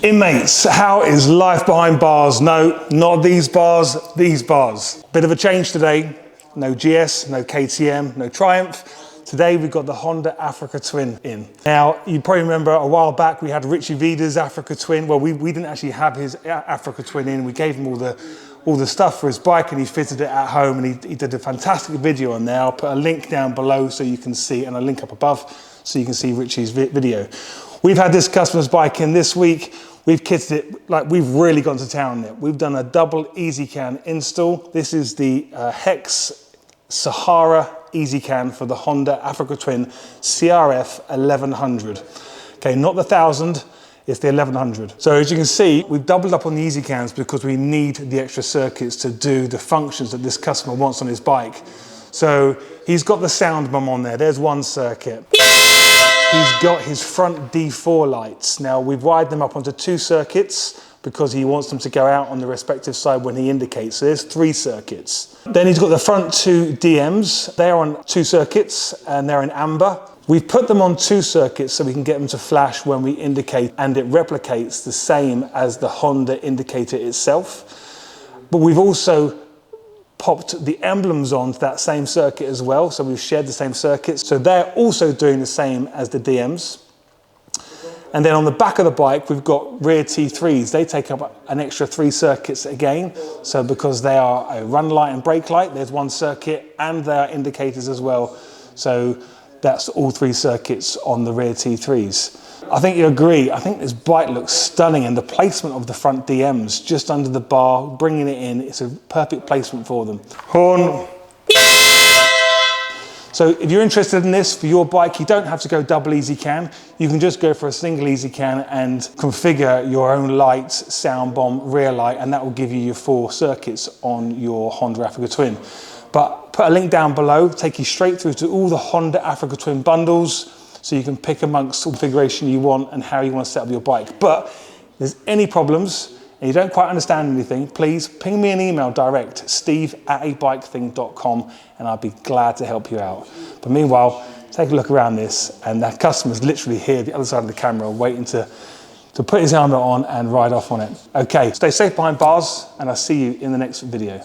Inmates, how is life behind bars? No, not these bars, these bars. Bit of a change today. No GS, no KTM, no Triumph. Today we've got the Honda Africa Twin in. Now, you probably remember a while back we had Richie Vida's Africa Twin. Well, we didn't actually have his Africa Twin in. We gave him all the stuff for his bike and he fitted it at home, and he did a fantastic video on there. I'll put a link down below so you can see, and a link up above so you can see Richie's video. We've had this customer's bike in this week. We've kitted it like we've really gone to town on it. We've done a double EasyCan install. This is the Hex Sahara EasyCan for the Honda Africa Twin CRF1100. Okay, not the 1000, it's the 1100. So as you can see, we've doubled up on the EasyCans because we need the extra circuits to do the functions that this customer wants on his bike. So he's got the sound bum on there. There's one circuit. He's got his front D4 lights. Now we've wired them up onto 2 circuits because he wants them to go out on the respective side when he indicates. So there's 3 circuits. Then he's got the front 2 DMs. They're on 2 circuits and they're in amber. We've put them on 2 circuits so we can get them to flash when we indicate, and it replicates the same as the Honda indicator itself. But we've also popped the emblems onto that same circuit as well, so we've shared the same circuits. So they're also doing the same as the DMs. And then on the back of the bike, we've got rear T3s. They take up an extra 3 circuits again. So because they are a run light and brake light, there's 1 circuit, and they are indicators as well. So that's all 3 circuits on the rear T3s. I think you agree. I think this bike looks stunning, and the placement of the front DMs just under the bar, bringing it in, it's a perfect placement for them. Horn. So if you're interested in this for your bike, you don't have to go double EasyCan. You can just go for a single EasyCan and configure your own lights, sound bomb, rear light, and that will give you your 4 circuits on your Honda Africa Twin. But put a link down below, take you straight through to all the Honda Africa Twin bundles, so you can pick amongst the configuration you want and how you want to set up your bike. But if there's any problems and you don't quite understand anything, please ping me an email direct, steve@abikething.com, and I'll be glad to help you out. But meanwhile, take a look around this, and that customer's literally here, the other side of the camera, waiting to put his helmet on and ride off on it. Okay, stay safe behind bars, and I'll see you in the next video.